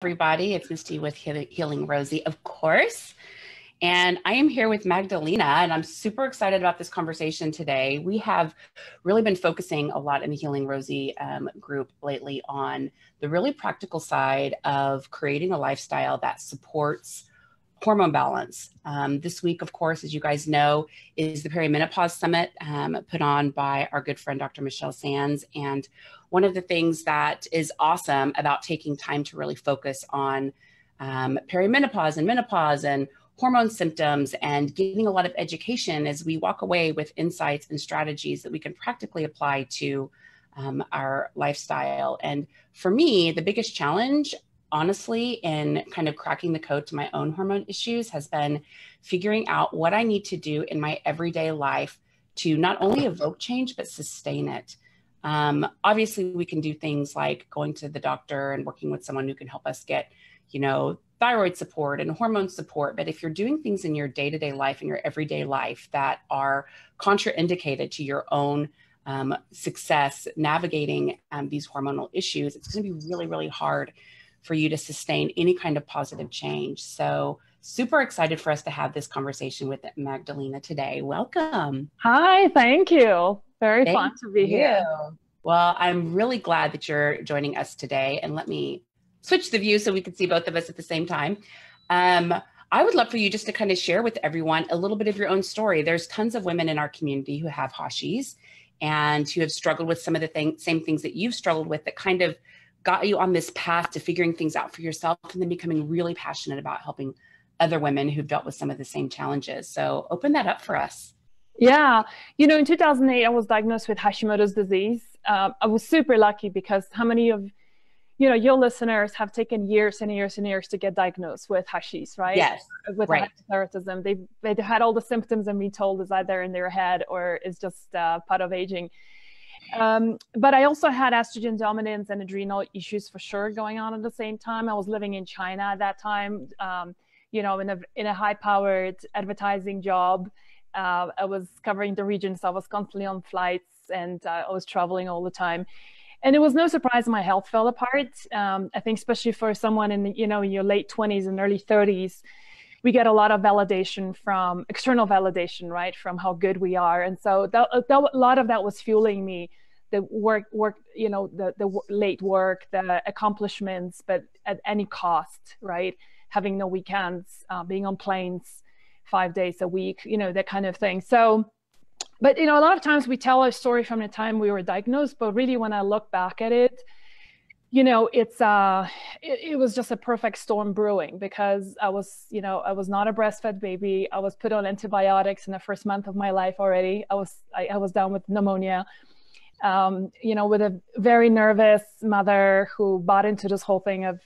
everybody. It's Misty with Healing Rosie, of course. And I am here with Magdalena, and I'm super excited about this conversation today. We have really been focusing a lot in the Healing Rosie group lately on the really practical side of creating a lifestyle that supports hormone balance. This week, of course, as you guys know, is the Perimenopause Summit put on by our good friend, Dr. Michelle Sands. And one of the things that is awesome about taking time to really focus on perimenopause and menopause and hormone symptoms and getting a lot of education as we walk away with insights and strategies that we can practically apply to our lifestyle. And for me, the biggest challenge, honestly, in kind of cracking the code to my own hormone issues has been figuring out what I need to do in my everyday life to not only evoke change, but sustain it. Obviously, we can do things like going to the doctor and working with someone who can help us get, thyroid support and hormone support. But if you're doing things in your day-to-day life, in your everyday life that are contraindicated to your own success navigating these hormonal issues, it's going to be really, really hard for you to sustain any kind of positive change. So super excited for us to have this conversation with Magdalena today. Welcome. Hi, thank you. Very fun to be here. Well, I'm really glad that you're joining us today. And let me switch the view so we can see both of us at the same time. I would love for you just to kind of share with everyone a little bit of your own story. There's tons of women in our community who have Rosies and who have struggled with some of the same things that you've struggled with that kind of got you on this path to figuring things out for yourself and then becoming really passionate about helping other women who've dealt with some of the same challenges. So open that up for us. Yeah. In 2008, I was diagnosed with Hashimoto's disease. I was super lucky because how many of your listeners have taken years and years and years to get diagnosed with Hashis, right? Yes. With hypothyroidism. They've had all the symptoms and been told is either in their head or is just part of aging. But I also had estrogen dominance and adrenal issues for sure going on at the same time. I was living in China at that time, in a high-powered advertising job. I was covering the region, so I was constantly on flights and I was traveling all the time. And it was no surprise my health fell apart. I think especially for someone in your late 20s and early 30s, we get a lot of validation from external validation, right? From how good we are. And so a lot of that was fueling me, the work, the late work, the accomplishments, but at any cost, right? Having no weekends, being on planes 5 days a week, that kind of thing. So, but, a lot of times we tell a story from the time we were diagnosed, but really when I look back at it, it was just a perfect storm brewing because I was not a breastfed baby. I was put on antibiotics in the first month of my life already. I was down with pneumonia, with a very nervous mother who bought into this whole thing of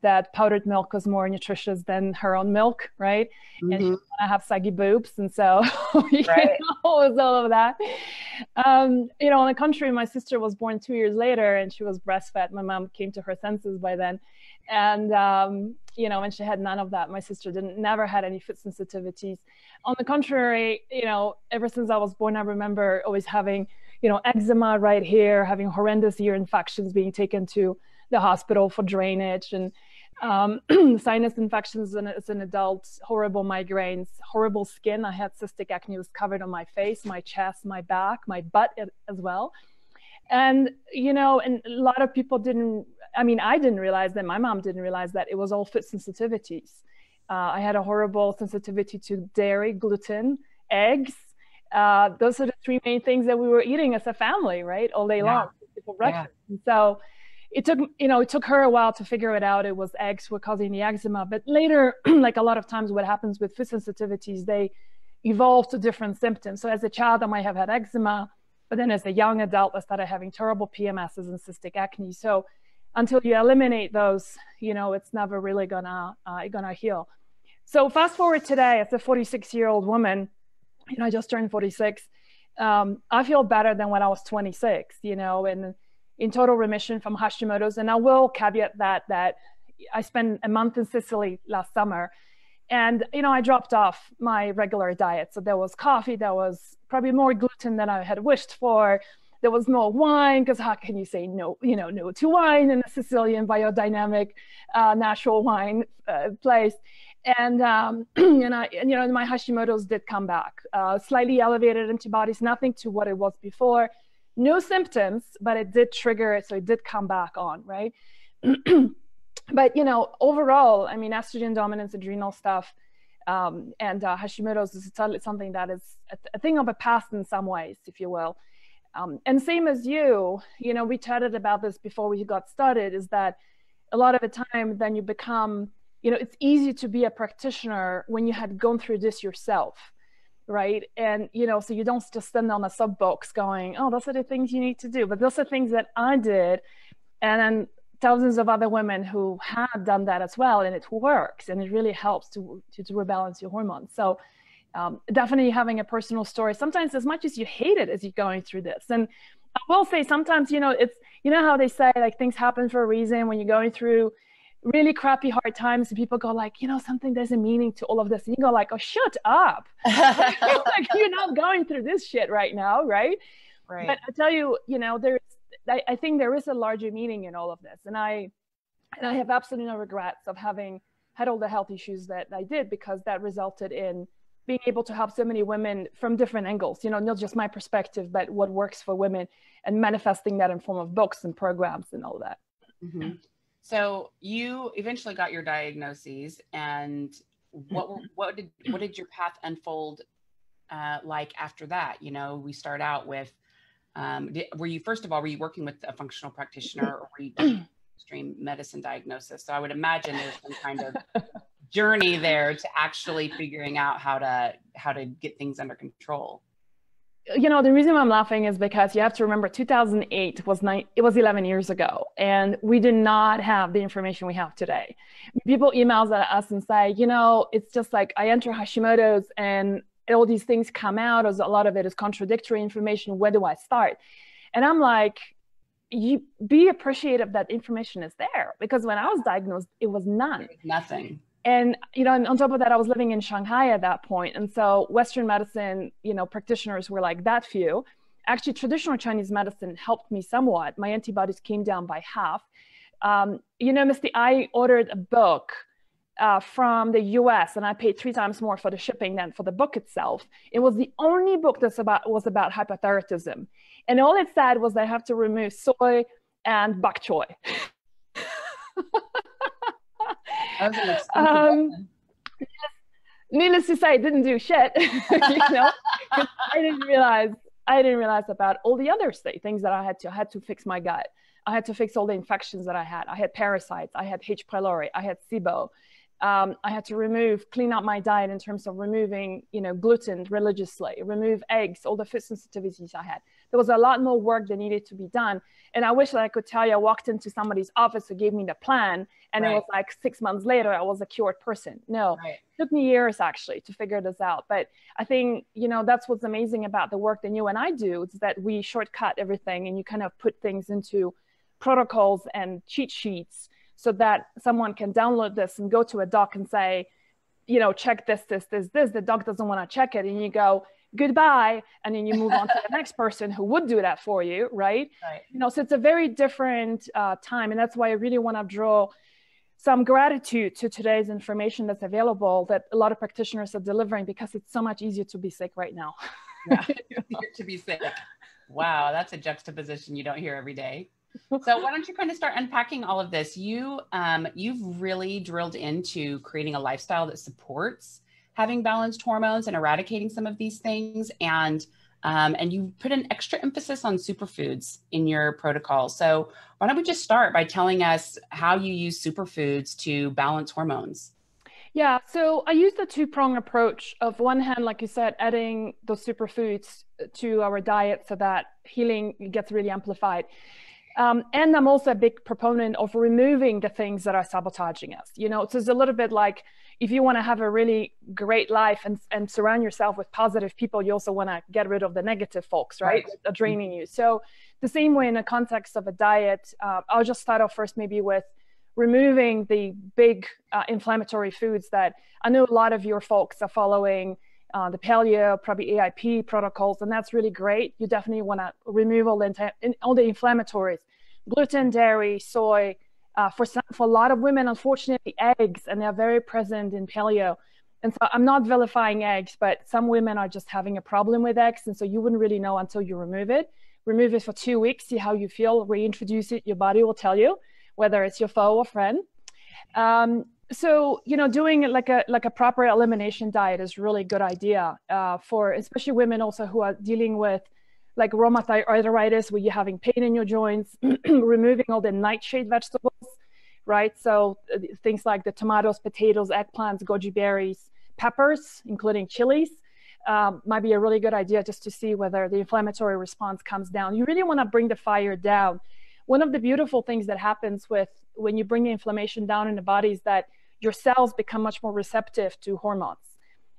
that powdered milk was more nutritious than her own milk, right? Mm-hmm. And she wanted to have saggy boobs, and so it was all of that. On the contrary, my sister was born 2 years later, and she was breastfed. My mom came to her senses by then, and and she had none of that. My sister never had any food sensitivities. On the contrary, ever since I was born, I remember always having eczema right here, having horrendous ear infections, being taken to the hospital for drainage and sinus infections as an adult, horrible migraines, horrible skin. I had cystic acne was covered on my face, my chest, my back, my butt as well. And, and a lot of people I didn't realize that, my mom didn't realize that it was all food sensitivities. I had a horrible sensitivity to dairy, gluten, eggs. Those are the three main things that we were eating as a family, right? All day long for breakfast. Yeah. And so it took her a while to figure it out. It was eggs were causing the eczema. But later, like a lot of times what happens with food sensitivities, they evolve to different symptoms. So as a child, I might have had eczema, but then as a young adult, I started having terrible PMSs and cystic acne. So until you eliminate those, it's never really gonna heal. So fast forward today, as a 46-year-old woman, I just turned 46. I feel better than when I was 26, and in total remission from Hashimoto's. And I will caveat that I spent a month in Sicily last summer, and I dropped off my regular diet. So there was coffee, there was probably more gluten than I had wished for. There was no wine, because how can you say no, no to wine in a Sicilian biodynamic natural wine place? And my Hashimoto's did come back, slightly elevated antibodies, nothing to what it was before, no symptoms, but it did trigger it, so it did come back on, right? But overall, I mean, estrogen dominance, adrenal stuff, and Hashimoto's is something that is a thing of a past in some ways, if you will. And same as you, we chatted about this before we got started, is that a lot of the time then you become, it's easy to be a practitioner when you had gone through this yourself, right? And, so you don't just stand on a soapbox going, oh, those are the things you need to do. But those are things that I did. And then thousands of other women who have done that as well. And it works. And it really helps to rebalance your hormones. So definitely having a personal story, sometimes as much as you hate it as you're going through this. And I will say sometimes, it's, how they say like things happen for a reason when you're going through really crappy hard times, and people go like, something, there's a meaning to all of this. And you go like, oh, shut up. Like, you're not going through this shit right now, right? Right. But I tell you, I think there is a larger meaning in all of this. And I have absolutely no regrets of having had all the health issues that I did, because that resulted in being able to help so many women from different angles, not just my perspective, but what works for women, and manifesting that in form of books and programs and all that. Mm-hmm. So you eventually got your diagnoses, and what did your path unfold like after that? We start out with, were you working with a functional practitioner, or were you doing extreme medicine diagnosis? So I would imagine there's some kind of journey there to actually figuring out how to get things under control. The reason I'm laughing is because you have to remember 2008 was 11 years ago, and we did not have the information we have today. People email us and say, it's just like I enter Hashimoto's and all these things come out, as a lot of it is contradictory information. Where do I start? And I'm like, you be appreciative that information is there, because when I was diagnosed, it was none. It was nothing. And, on top of that, I was living in Shanghai at that point. And so Western medicine, practitioners were like that few. Actually, traditional Chinese medicine helped me somewhat. My antibodies came down by half. Misty, I ordered a book from the US, and I paid 3 times more for the shipping than for the book itself. It was the only book that was about hypothyroidism. And all it said was that I have to remove soy and bok choy. Needless to say, it didn't do shit. I didn't realize about all the other things that I had to fix my gut. I had to fix all the infections that I had. I had parasites. I had H. pylori. I had SIBO. I had to clean up my diet in terms of removing, gluten religiously, remove eggs, all the food sensitivities I had. There was a lot more work that needed to be done. And I wish that I could tell you, I walked into somebody's office who gave me the plan, and It was like 6 months later, I was a cured person. No, It took me years actually to figure this out. But I think, that's what's amazing about the work that you and I do, is that we shortcut everything, and you kind of put things into protocols and cheat sheets, so that someone can download this and go to a doc and say, check this. The doc doesn't want to check it. And you go, goodbye. And then you move on to the next person who would do that for you, right? So it's a very different time. And that's why I really want to draw some gratitude to today's information that's available, that a lot of practitioners are delivering, because it's so much easier to be sick right now. Yeah, to be sick. Wow, that's a juxtaposition you don't hear every day. So why don't you kind of start unpacking all of this? You've really drilled into creating a lifestyle that supports having balanced hormones and eradicating some of these things. And you put an extra emphasis on superfoods in your protocol. So why don't we just start by telling us how you use superfoods to balance hormones? Yeah, so I use the 2-prong approach. Of one hand, like you said, adding those superfoods to our diet so that healing gets really amplified. And I'm also a big proponent of removing the things that are sabotaging us. So it's a little bit like, if you want to have a really great life and surround yourself with positive people, you also want to get rid of the negative folks, right? That are draining you. So the same way in the context of a diet, I'll just start off first maybe with removing the big inflammatory foods that I know a lot of your folks are following, the paleo, probably AIP protocols, and that's really great. You definitely want to remove all the inflammatories, gluten, dairy, soy. For a lot of women, unfortunately, eggs, and they're very present in paleo. And so I'm not vilifying eggs, but some women are just having a problem with eggs, and so you wouldn't really know until you remove it. Remove it for 2 weeks, see how you feel, reintroduce it. Your body will tell you whether it's your foe or friend. So, doing like a proper elimination diet is really good idea for especially women also who are dealing with like rheumatoid arthritis, where you're having pain in your joints, removing all the nightshade vegetables, right? So things like the tomatoes, potatoes, eggplants, goji berries, peppers, including chilies, might be a really good idea just to see whether the inflammatory response comes down. You really want to bring the fire down. One of the beautiful things that happens when you bring the inflammation down in the body is that your cells become much more receptive to hormones.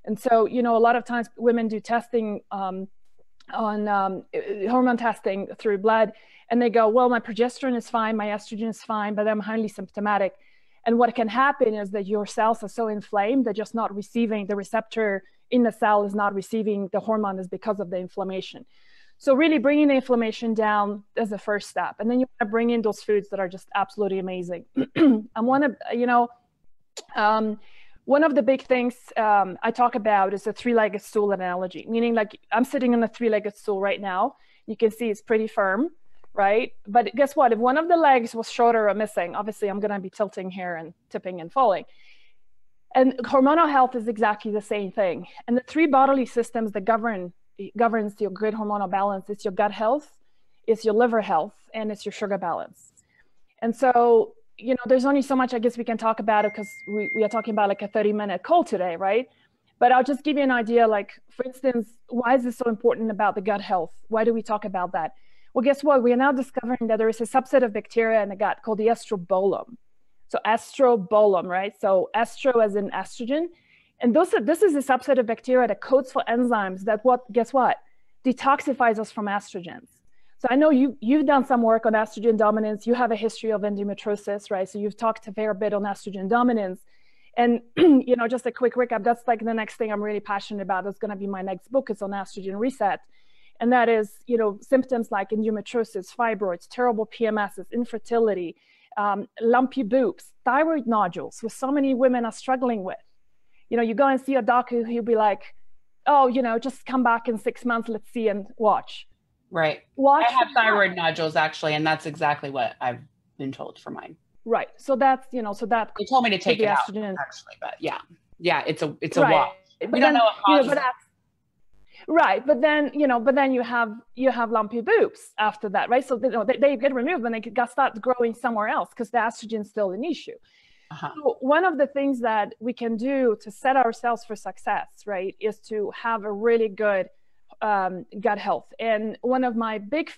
And so, a lot of times women do testing on hormone testing through blood, and they go, well, my progesterone is fine, my estrogen is fine, but I'm highly symptomatic. And what can happen is that your cells are so inflamed, they're just not receiving, the receptor in the cell is not receiving the hormone is because of the inflammation. So really bringing the inflammation down is the first step. And then you want to bring in those foods that are just absolutely amazing. One of the big things I talk about is a three-legged stool analogy, meaning like I'm sitting on a three-legged stool right now. You can see it's pretty firm, right? But guess what? If one of the legs was shorter or missing, obviously I'm going to be tilting here and tipping and falling. And hormonal health is exactly the same thing. And the three bodily systems that governs your good hormonal balance, it's your gut health, it's your liver health, and it's your sugar balance. And so, there's only so much I guess we can talk about it because we are talking about like a 30-minute call today, right? But I'll just give you an idea, like, for instance, why is this so important about the gut health? Why do we talk about that? Well, guess what? We are now discovering that there is a subset of bacteria in the gut called the estrobolome. So estrobolome, right? So estro as in estrogen. And this is a subset of bacteria that codes for enzymes that guess what? Detoxifies us from estrogens. So I know you've done some work on estrogen dominance. You have a history of endometriosis, right? So you've talked a fair bit on estrogen dominance. And, just a quick recap, that's like the next thing I'm really passionate about. That's going to be my next book. It's on estrogen reset. And that is, symptoms like endometriosis, fibroids, terrible PMSs, infertility, lumpy boobs, thyroid nodules, which so many women are struggling with. You go and see a doctor, he'll be like, oh, just come back in 6 months, let's see and watch. Right. I have thyroid nodules actually, and that's exactly what I've been told for mine. Right. So that's, that they told me to take it out actually, but yeah, it's a right. Wash. We don't know what causes it. Right. But then, you have lumpy boobs after that, right? So they get removed and they start growing somewhere else because the estrogen is still an issue. Uh-huh. So one of the things that we can do to set ourselves for success, right, is to have a really good gut health. And one of my big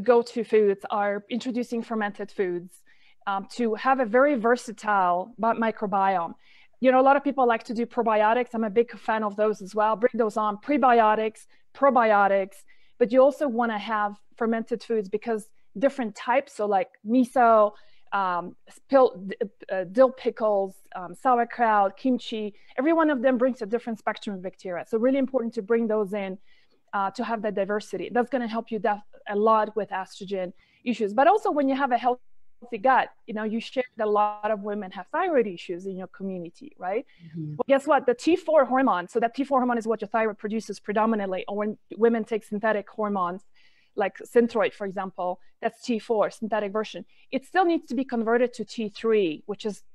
go-to foods are introducing fermented foods to have a very versatile microbiome. A lot of people like to do probiotics. I'm a big fan of those as well. Bring those on, prebiotics, probiotics, but you also want to have fermented foods because different types, so like miso, dill pickles, sauerkraut, kimchi, every one of them brings a different spectrum of bacteria. So really important to bring those in to have that diversity. That's going to help you a lot with estrogen issues. But also when you have a healthy gut, you share that a lot of women have thyroid issues in your community, right? Mm-hmm. Well, guess what? The T4 hormone, so that T4 hormone is what your thyroid produces predominantly, or when women take synthetic hormones, like Synthroid, for example, that's T4, synthetic version. It still needs to be converted to T3,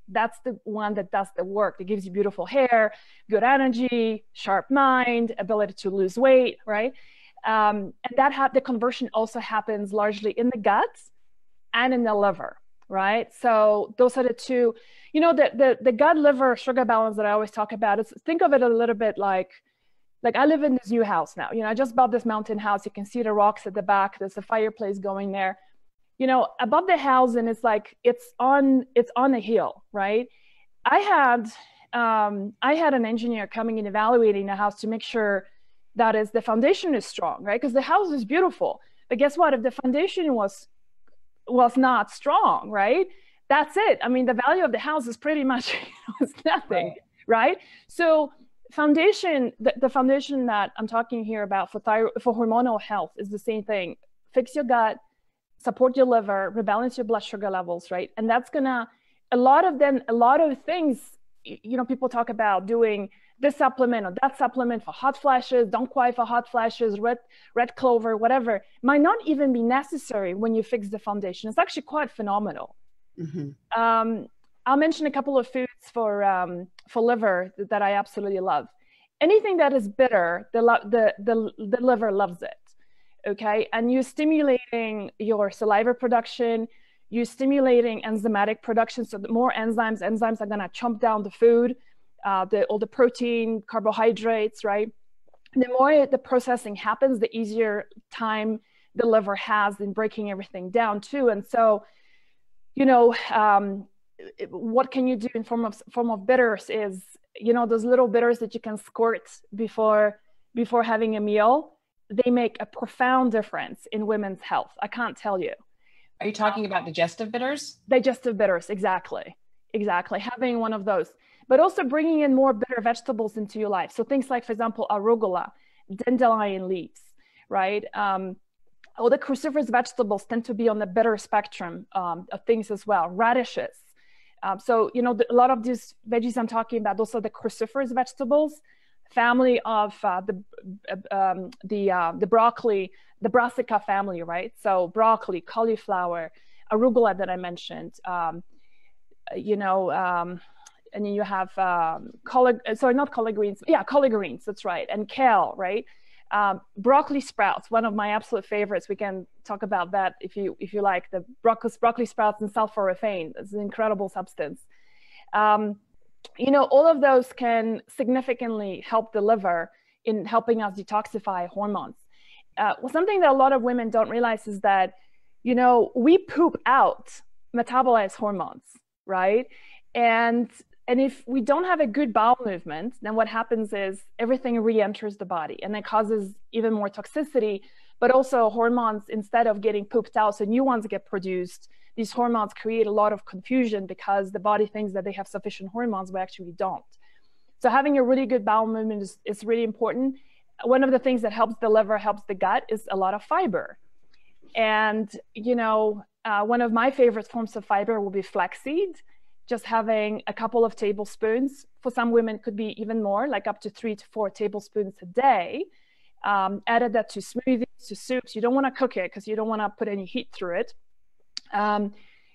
that's the one that does the work. That gives you beautiful hair, good energy, sharp mind, ability to lose weight, right? And the conversion also happens largely in the gut and in the liver, right? So those are the two, the gut-liver sugar balance that I always talk about. Think of it a little bit like I live in this new house now. I just bought this mountain house. You can see the rocks at the back. There's a fireplace going there. Above the house, and it's on a hill, right? I had an engineer coming and evaluating the house to make sure that the foundation is strong, right? Because the house is beautiful. But guess what? If the foundation was not strong, right? That's it. I mean, the value of the house is pretty much it's nothing, right? So foundation, the foundation that I'm talking here about for hormonal health is the same thing. Fix your gut, support your liver, rebalance your blood sugar levels, right? And that's gonna, a lot of things, you know, people talk about doing this supplement or that supplement for hot flashes, don't quite for hot flashes, red clover, whatever, might not even be necessary when you fix the foundation. It's actually quite phenomenal. Mm-hmm. I'll mention a couple of foods for liver that I absolutely love. Anything that is bitter, the liver loves it. Okay, and you're stimulating your saliva production, you're stimulating enzymatic production. So the more enzymes are gonna chomp down the food, all the protein, carbohydrates, right? The more the processing happens, the easier time the liver has in breaking everything down too. And so, you know, what can you do in form of bitters is, you know, those little bitters that you can squirt before having a meal. They make a profound difference in women's health. I can't tell you. Are you talking about digestive bitters? Digestive bitters, exactly. Having one of those, but also bringing in more bitter vegetables into your life. So things like, for example, arugula, dandelion leaves, right? All the cruciferous vegetables tend to be on the bitter spectrum of things as well. Radishes. So, you know, a lot of these veggies I'm talking about, those are the cruciferous vegetables, family of the broccoli, the brassica family, right? So broccoli, cauliflower, arugula that I mentioned, you know, and then you have collard greens, that's right, and kale, right? Broccoli sprouts, one of my absolute favorites. We can talk about that if you like. The broccoli sprouts and sulforaphane. It's an incredible substance. You know, all of those can significantly help the liver in helping us detoxify hormones. Something that a lot of women don't realize is that, you know, we poop out metabolized hormones, right? And if we don't have a good bowel movement, then what happens is everything re-enters the body, and it causes even more toxicity, but also hormones, instead of getting pooped out, so new ones get produced. These hormones create a lot of confusion because the body thinks that they have sufficient hormones, but actually don't. So having a really good bowel movement is really important. One of the things that helps the liver, helps the gut, is a lot of fiber. And, you know, one of my favorite forms of fiber will be flaxseed. Just having a couple of tablespoons, for some women it could be even more, like up to 3 to 4 tablespoons a day. Added that to smoothies, to soups. You don't want to cook it because you don't want to put any heat through it.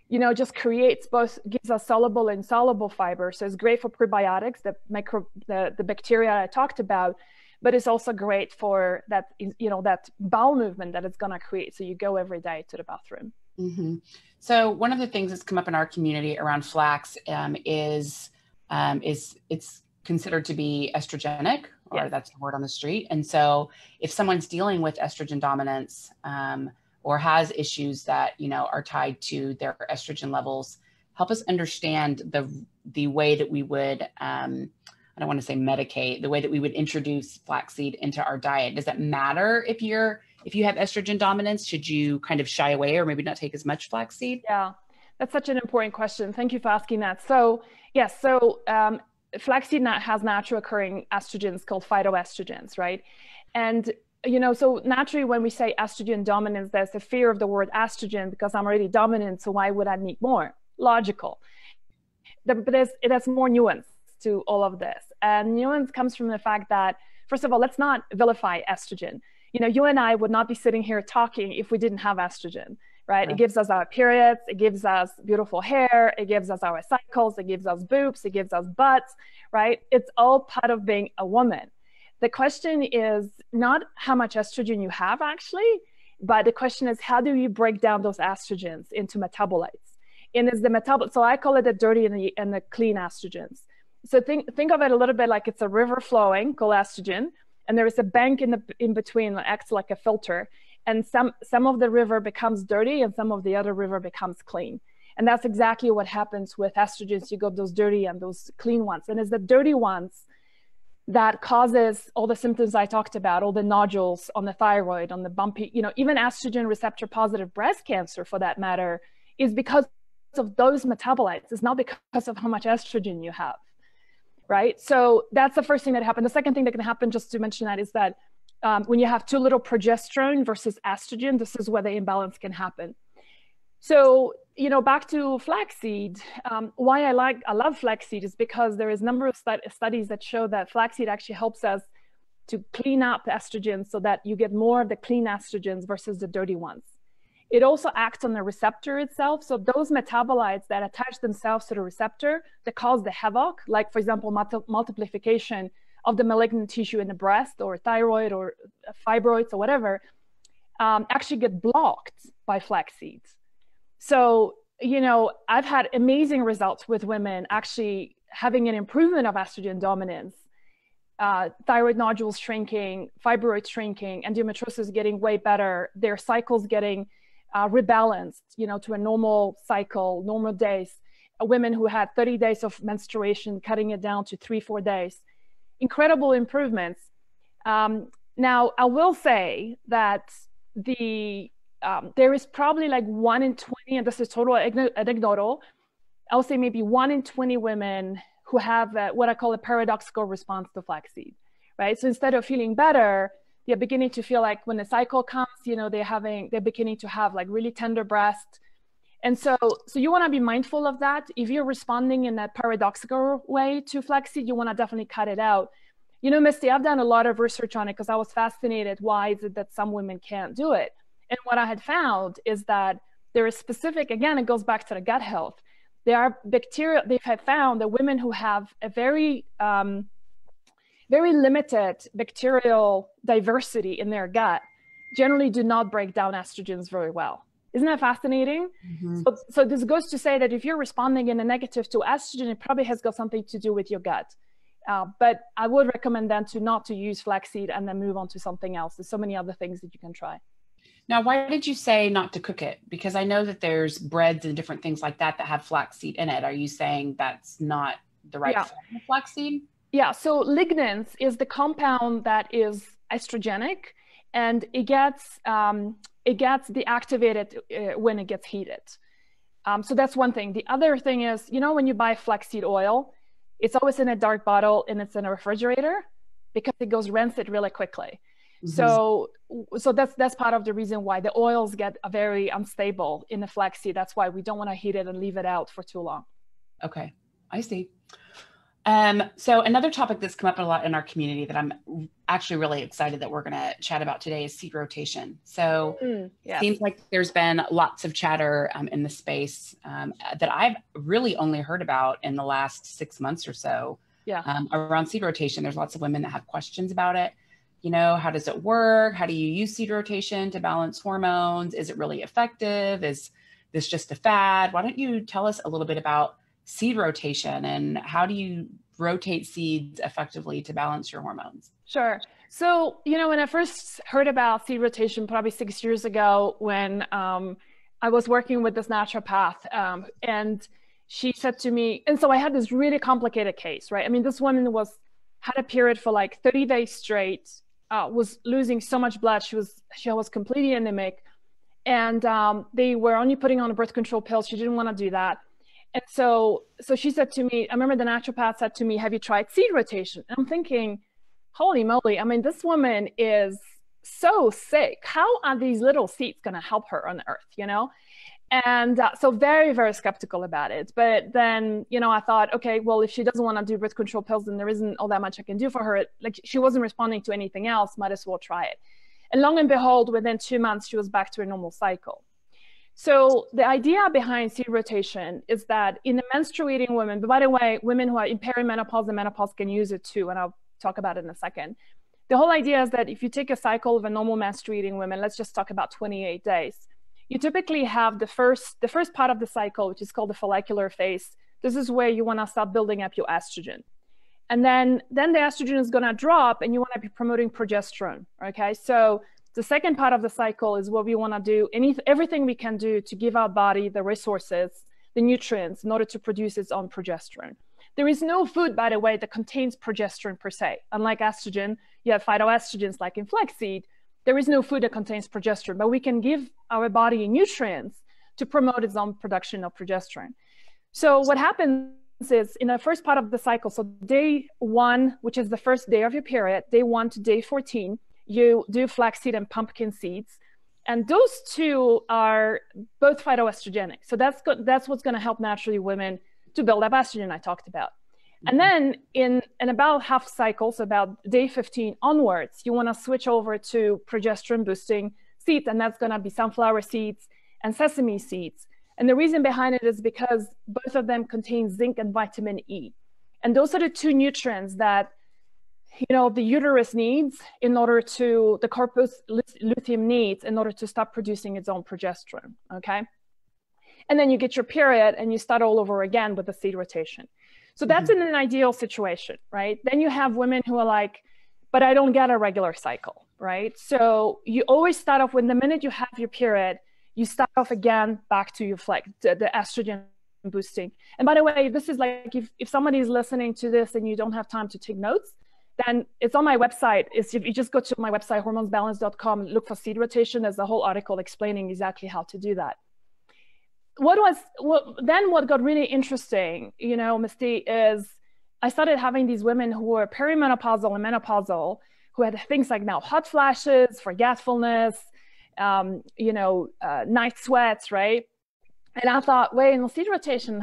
You know, just creates both, gives us soluble and insoluble fiber. So it's great for prebiotics, the bacteria I talked about, but it's also great for that, you know, that bowel movement that it's going to create. So you go every day to the bathroom. Mm-hmm. So one of the things that's come up in our community around flax is it's considered to be estrogenic, or yes, that's the word on the street. And so if someone's dealing with estrogen dominance, or has issues that, you know, are tied to their estrogen levels, help us understand the way that we would, I don't want to say medicate, the way that we would introduce flaxseed into our diet. Does that matter if you have estrogen dominance? Should you kind of shy away or maybe not take as much flaxseed? Yeah, that's such an important question. Thank you for asking that. So yes, flaxseed has natural occurring estrogens called phytoestrogens, right? And you know, so naturally when we say estrogen dominance, there's a fear of the word estrogen because I'm already dominant, so why would I need more? Logical. But there's more nuance to all of this. And nuance comes from the fact that, first of all, let's not vilify estrogen. You know, you and I would not be sitting here talking if we didn't have estrogen, right? It gives us our periods, it gives us beautiful hair, it gives us our cycles, it gives us boobs, it gives us butts, right? It's all part of being a woman. The question is not how much estrogen you have actually, but the question is, how do you break down those estrogens into metabolites? And is the metabolite, so I call it the dirty and the clean estrogens. So think of it a little bit like it's a river flowing called estrogen, and there is a bank in between that acts like a filter. And some of the river becomes dirty and some of the other river becomes clean. And that's exactly what happens with estrogens. You got those dirty and those clean ones. And it's the dirty ones that causes all the symptoms I talked about, all the nodules on the thyroid, on the bumpy, you know, even estrogen receptor positive breast cancer for that matter, is because of those metabolites. It's not because of how much estrogen you have, right? So that's the first thing that happened. The second thing that can happen, just to mention that, is that when you have too little progesterone versus estrogen, this is where the imbalance can happen. So, you know, back to flaxseed, why I love flaxseed is because there is a number of studies that show that flaxseed actually helps us to clean up estrogens so that you get more of the clean estrogens versus the dirty ones. It also acts on the receptor itself. So those metabolites that attach themselves to the receptor that cause the havoc, like for example, multiplication of the malignant tissue in the breast or thyroid or fibroids or whatever, actually get blocked by flaxseed. So, you know, I've had amazing results with women actually having an improvement of estrogen dominance, thyroid nodules shrinking, fibroids shrinking, endometriosis getting way better, their cycles getting rebalanced, you know, to a normal cycle, normal days. Women who had 30 days of menstruation, cutting it down to 3-4 days. Incredible improvements. Now, I will say that there is probably like 1 in 20, and this is total anecdotal, I would say maybe 1 in 20 women who have what I call a paradoxical response to flaxseed, right? So instead of feeling better, they're beginning to feel like when the cycle comes, you know, they're beginning to have like really tender breasts. And so you want to be mindful of that. If you're responding in that paradoxical way to flaxseed, you want to definitely cut it out. You know, Misty, I've done a lot of research on it because I was fascinated. Why is it that some women can't do it? And what I had found is that there is specific, again, it goes back to the gut health. There are bacteria, they have found that women who have a very limited bacterial diversity in their gut generally do not break down estrogens very well. Isn't that fascinating? Mm-hmm. So this goes to say that if you're responding in a negative to estrogen, it probably has got something to do with your gut. But I would recommend then not to use flaxseed and then move on to something else. There's so many other things that you can try. Now, why did you say not to cook it? Because I know that there's breads and different things like that have flaxseed in it. Are you saying that's not the right form of flaxseed? Yeah, so lignans is the compound that is estrogenic, and it gets deactivated when it gets heated. So that's one thing. The other thing is, you know, when you buy flaxseed oil, it's always in a dark bottle and it's in a refrigerator because it goes rancid really quickly. Mm-hmm. So that's part of the reason why the oils get very unstable in the flaxseed. That's why we don't want to heat it and leave it out for too long. Okay, I see. So another topic that's come up a lot in our community that I'm actually really excited that we're going to chat about today is seed rotation. So it seems like there's been lots of chatter in the space that I've really only heard about in the last 6 months or so around seed rotation. There's lots of women that have questions about it. You know, how does it work? How do you use seed rotation to balance hormones? Is it really effective? Is this just a fad? Why don't you tell us a little bit about seed rotation and how do you rotate seeds effectively to balance your hormones? Sure. So, you know, when I first heard about seed rotation, probably 6 years ago, when I was working with this naturopath, and she said to me, and so I had this really complicated case, right? I mean, this woman had a period for like 30 days straight, was losing so much blood. She was completely anemic, and they were only putting on a birth control pill. She didn't want to do that. And so she said to me, I remember the naturopath said to me, have you tried seed rotation? And I'm thinking, holy moly, I mean, this woman is so sick. How are these little seeds going to help her on earth, you know? And so very, very skeptical about it. But then, you know, I thought, okay, well, if she doesn't want to do birth control pills, then there isn't all that much I can do for her. Like, she wasn't responding to anything else, might as well try it. And long and behold, within 2 months, she was back to a normal cycle. So the idea behind seed rotation is that in the menstruating women, but by the way, women who are in perimenopause and menopause can use it too, and I'll talk about it in a second. The whole idea is that if you take a cycle of a normal menstruating woman, let's just talk about 28 days, you typically have the first part of the cycle, which is called the follicular phase. This is where you want to start building up your estrogen. And then the estrogen is going to drop and you want to be promoting progesterone, okay? So the second part of the cycle is what we want to do, everything we can do to give our body the resources, the nutrients in order to produce its own progesterone. There is no food, by the way, that contains progesterone per se. Unlike estrogen, you have phytoestrogens like in flaxseed. There is no food that contains progesterone, but we can give our body nutrients to promote its own production of progesterone. So what happens is in the first part of the cycle, so day 1, which is the first day of your period, day 1 to day 14, you do flaxseed and pumpkin seeds. And those two are both phytoestrogenic. So that's what's going to help naturally women to build up estrogen I talked about. And then in about half cycle, so about day 15 onwards, you want to switch over to progesterone boosting seeds, and that's going to be sunflower seeds and sesame seeds. And the reason behind it is because both of them contain zinc and vitamin E. And those are the two nutrients that, the uterus needs in order to, the corpus luteum needs in order to stop producing its own progesterone, okay? And then you get your period and you start all over again with the seed rotation. So that's in an ideal situation, right? Then you have women who are like, but I don't get a regular cycle, right? So you always start off when the minute you have your period, you start off again back to your the estrogen boosting. And by the way, this is like, if somebody is listening to this and you don't have time to take notes, then it's on my website. If you just go to my website, hormonesbalance.com, look for seed rotation. There's a whole article explaining exactly how to do that. What got really interesting, Misty, is I started having these women who were perimenopausal and menopausal who had things like now hot flashes, forgetfulness, night sweats, right? And I thought, wait, in seed rotation,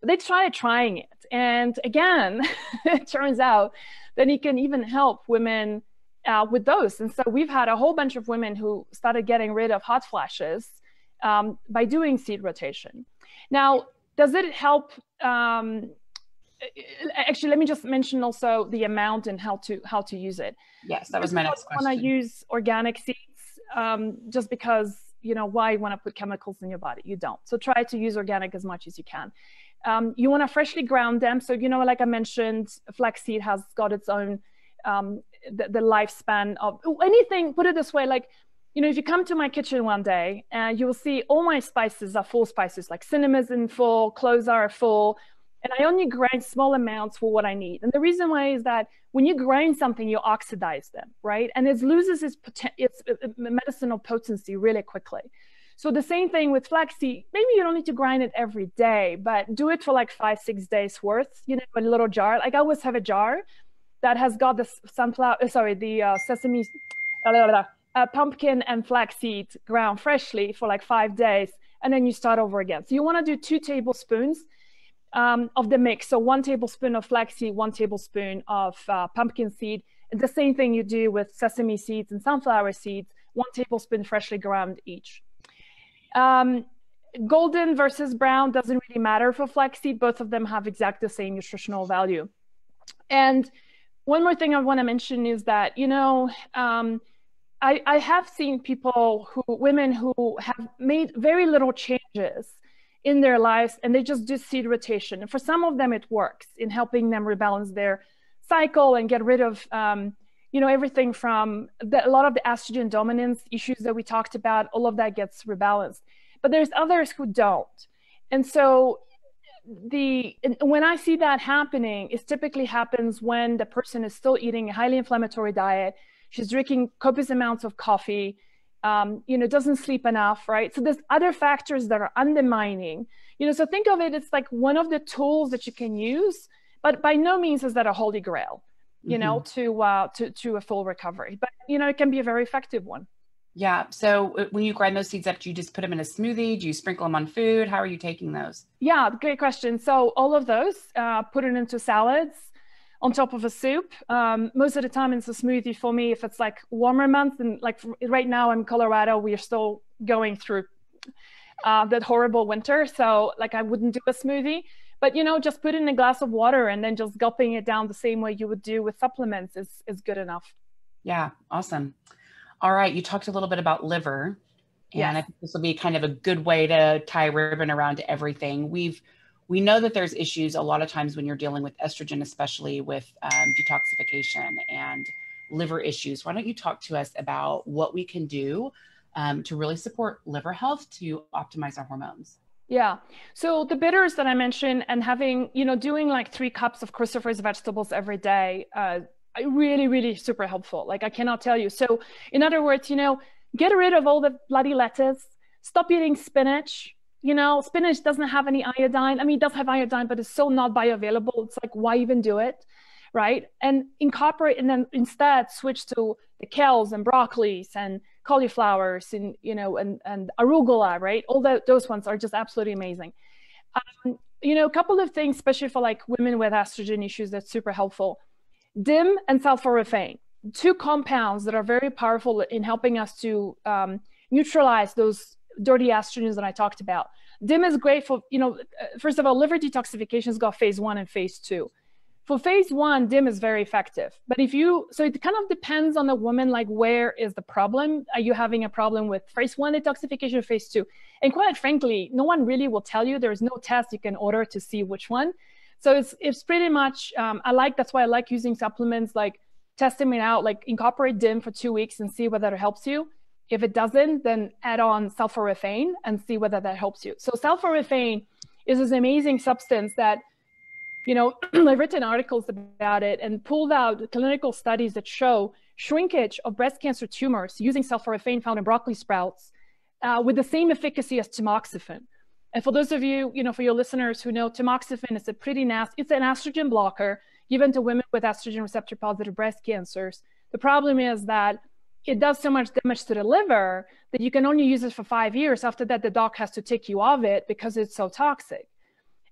they tried trying it. And again, it turns out that it can even help women with those. And so we've had a whole bunch of women who started getting rid of hot flashes by doing seed rotation. Now, does it help? Actually, let me just mention also the amount and how to use it. Yes, that was my next question. I want to use organic seeds just because, why you want to put chemicals in your body? You don't. So try to use organic as much as you can. You want to freshly ground them. So, like I mentioned, flaxseed has got its own, the lifespan of anything, put it this way, like, if you come to my kitchen one day, you will see all my spices are full spices, like cinnamon's in full, cloves are full, and I only grind small amounts for what I need. And the reason why is that when you grind something, you oxidize them, right? And it loses its medicinal potency really quickly. So the same thing with flaxseed. Maybe you don't need to grind it every day, but do it for like 5-6 days worth, a little jar. Like I always have a jar that has got the sesame, pumpkin and flaxseed ground freshly for like 5 days, and then you start over again. So you want to do 2 tablespoons of the mix. So 1 tablespoon of flaxseed, 1 tablespoon of pumpkin seed. And the same thing you do with sesame seeds and sunflower seeds, 1 tablespoon freshly ground each. Golden versus brown doesn't really matter for flaxseed. Both of them have exactly the same nutritional value. And one more thing I want to mention is that, I have seen women who have made very little changes in their lives, and they just do seed rotation. And for some of them, it works in helping them rebalance their cycle and get rid of, everything from a lot of the estrogen dominance issues that we talked about. All of that gets rebalanced. But there's others who don't. And so when I see that happening, it typically happens when the person is still eating a highly inflammatory diet. She's drinking copious amounts of coffee, doesn't sleep enough, right? So there's other factors that are undermining, so think of it, it's like one of the tools that you can use, but by no means is that a holy grail, to a full recovery. But, it can be a very effective one. Yeah. So when you grind those seeds up, do you just put them in a smoothie? Do you sprinkle them on food? How are you taking those? Yeah, great question. So all of those, put it into salads, on top of a soup. Most of the time it's a smoothie for me if it's like warmer months, and like right now in Colorado, we are still going through that horrible winter. So like I wouldn't do a smoothie, but just put it in a glass of water and then just gulping it down the same way you would do with supplements is good enough. Yeah, awesome. All right, you talked a little bit about liver, and yes. I think this will be kind of a good way to tie a ribbon around everything. We know that there's issues a lot of times when you're dealing with estrogen, especially with detoxification and liver issues. Why don't you talk to us about what we can do to really support liver health to optimize our hormones? Yeah. So the bitters that I mentioned and having, doing like 3 cups of cruciferous vegetables every day, really, really super helpful. Like I cannot tell you. So in other words, get rid of all the bloody lettuce, stop eating spinach, you know, spinach doesn't have any iodine. I mean, it does have iodine, but it's so not bioavailable. It's like, why even do it, right? And incorporate, and then instead switch to the kales and broccolis and cauliflowers and, you know, and arugula, right? All those ones are just absolutely amazing. You know, a couple of things, especially for like women with estrogen issues, that's super helpful. DIM and sulforaphane, two compounds that are very powerful in helping us to neutralize those dirty estrogens that I talked about. DIM is great for, you know, first of all, liver detoxification has got phase 1 and phase 2. For phase 1, DIM is very effective. But if you, so it kind of depends on the woman, like where is the problem? Are you having a problem with phase 1 detoxification, phase 2? And quite frankly, no one really will tell you. There's no test you can order to see which one. So it's pretty much, that's why I like using supplements, like testing it out, like incorporate DIM for 2 weeks and see whether it helps you. If it doesn't, then add on sulforaphane and see whether that helps you. So sulforaphane is this amazing substance that, you know, I've written articles about it and pulled out clinical studies that show shrinkage of breast cancer tumors using sulforaphane found in broccoli sprouts with the same efficacy as tamoxifen. And for those of you, you know, for your listeners who know, tamoxifen is a pretty nasty, it's an estrogen blocker given to women with estrogen receptor positive breast cancers. The problem is that it does so much damage to the liver that you can only use it for 5 years. After that, the doc has to take you off it because it's so toxic.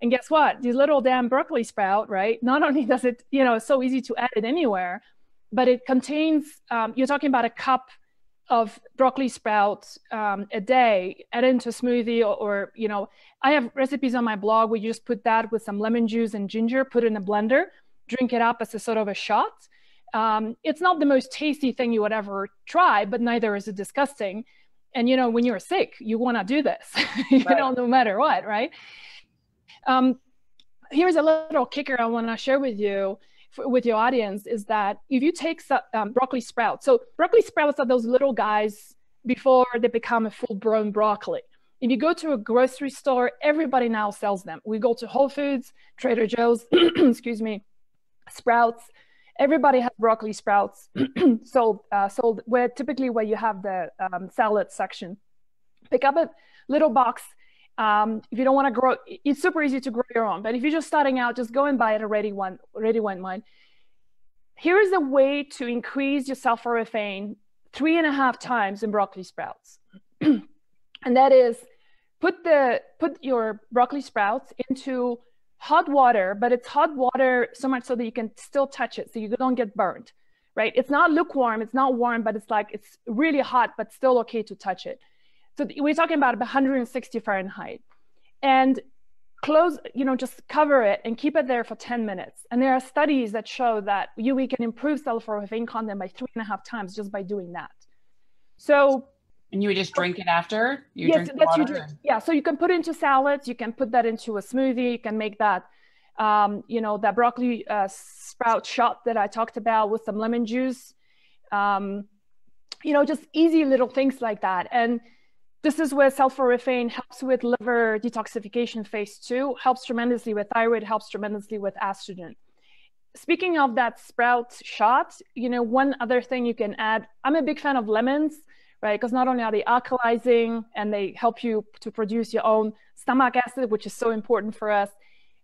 And guess what? These little damn broccoli sprout, right? Not only does it, you know, it's so easy to add it anywhere, but it contains, you're talking about a cup of broccoli sprouts a day, add it into a smoothie or, you know, I have recipes on my blog where you just put that with some lemon juice and ginger, put it in a blender, drink it up as a sort of a shot. It's not the most tasty thing you would ever try, but neither is it disgusting. And, you know, when you're sick, you want to do this, you know, no matter what, right? Here's a little kicker I want to share with you, with your audience, is that if you take broccoli sprouts, so broccoli sprouts are those little guys before they become a full-grown broccoli. If you go to a grocery store, everybody now sells them. We go to Whole Foods, Trader Joe's, excuse me, Sprouts. Everybody has broccoli sprouts sold where typically where you have the salad section. Pick up a little box. If you don't want to grow, it's super easy to grow your own. But if you're just starting out, just go and buy it a ready one mine. Here is a way to increase your sulforaphane 3.5 times in broccoli sprouts. And that is put your broccoli sprouts into hot water, but it's hot water so much so that you can still touch it so you don't get burned, right? It's not lukewarm, it's not warm, but it's like, it's really hot, but still okay to touch it. So we're talking about 160 Fahrenheit. And close, you know, just cover it and keep it there for 10 minutes. And there are studies that show that we can improve sulforaphane content by 3.5 times just by doing that. So, and you would just drink it after? Yes, that's water? Yeah, so you can put it into salads, you can put that into a smoothie, you can make that, you know, that broccoli sprout shot that I talked about with some lemon juice. You know, just easy little things like that. And this is where sulforaphane helps with liver detoxification phase 2, helps tremendously with thyroid, helps tremendously with estrogen. Speaking of that sprout shot, you know, one other thing you can add, I'm a big fan of lemons, right? Because not only are they alkalizing and they help you to produce your own stomach acid, which is so important for us.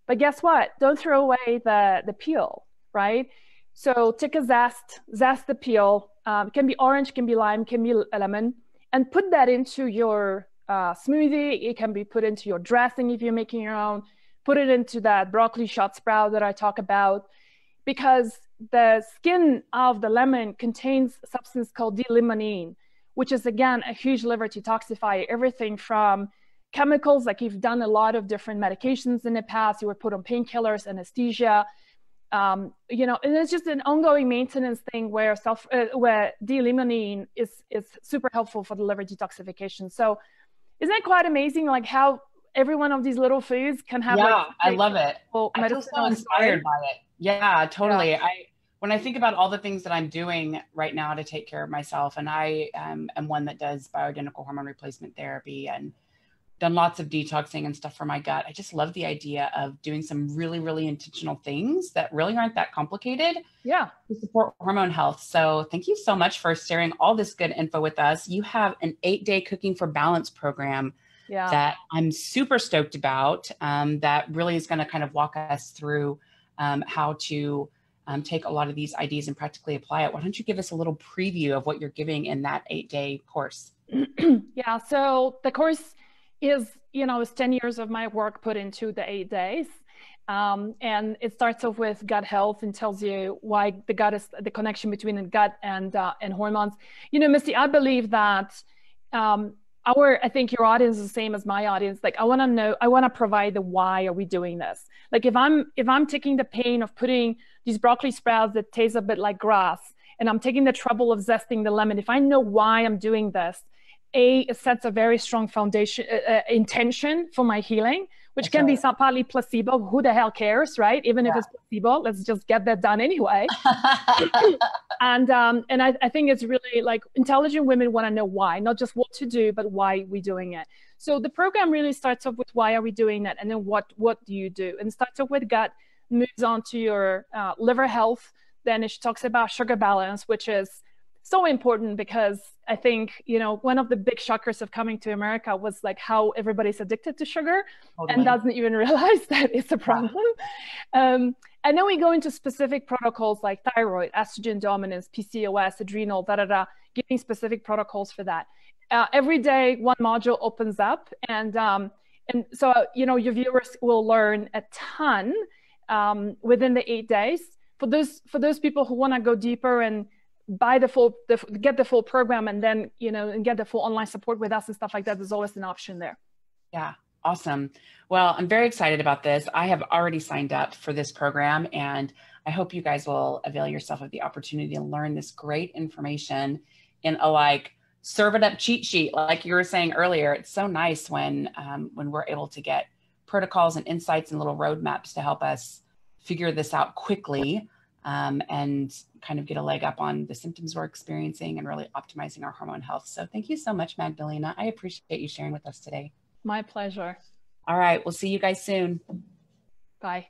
But guess what? Don't throw away the peel, right? So take a zest the peel. It can be orange, can be lime, can be a lemon, and put that into your smoothie. It can be put into your dressing if you're making your own. Put it into that broccoli shot sprout that I talk about, because the skin of the lemon contains a substance called D-limonene, which is, again, a huge liver detoxifier. Everything from chemicals, like you've done a lot of different medications in the past, you were put on painkillers, anesthesia, you know, and it's just an ongoing maintenance thing where D-limonene is super helpful for the liver detoxification. So isn't it quite amazing, like how every one of these little foods can have, I love it. I feel so inspired by it. Yeah, totally. Yeah. When I think about all the things that I'm doing right now to take care of myself, and I am one that does bioidentical hormone replacement therapy and done lots of detoxing and stuff for my gut. I just love the idea of doing some really, really intentional things that really aren't that complicated. Yeah. To support hormone health. So thank you so much for sharing all this good info with us. You have an 8-day Cooking for Balance program that I'm super stoked about, that really is going to kind of walk us through how to take a lot of these ideas and practically apply it. Why don't you give us a little preview of what you're giving in that 8-day course? Yeah, so the course is, is 10 years of my work put into the 8 days. And it starts off with gut health and tells you why the gut is the connection between the gut and hormones. Misty, I believe that I think your audience is the same as my audience. Like, I want to provide the why are we doing this? Like, if I'm taking the pain of putting these broccoli sprouts that taste a bit like grass, and I'm taking the trouble of zesting the lemon, if I know why I'm doing this, it sets a very strong foundation, intention for my healing, which can be partly placebo. Who the hell cares, right? Even if it's placebo, let's just get that done anyway. And I think it's really like intelligent women want to know why, not just what to do, but why we're doing it. So the program really starts off with why are we doing that, and then what do you do? And starts off with gut, moves on to your liver health. Then it talks about sugar balance, which is so important because I think, one of the big shockers of coming to America was like how everybody's addicted to sugar and doesn't even realize that it's a problem. And then we go into specific protocols like thyroid, estrogen dominance, PCOS, adrenal, giving specific protocols for that. Every day, one module opens up. And so, your viewers will learn a ton within the 8 days. For those people who want to go deeper and buy get the full program and then, and get the full online support with us and stuff like that, there's always an option there. Yeah. Awesome. Well, I'm very excited about this. I have already signed up for this program, and I hope you guys will avail yourself of the opportunity to learn this great information in a serve it up cheat sheet. Like you were saying earlier, it's so nice when we're able to get protocols and insights and little roadmaps to help us figure this out quickly, and kind of get a leg up on the symptoms we're experiencing and really optimizing our hormone health. So thank you so much, Magdalena. I appreciate you sharing with us today. My pleasure. All right. We'll see you guys soon. Bye.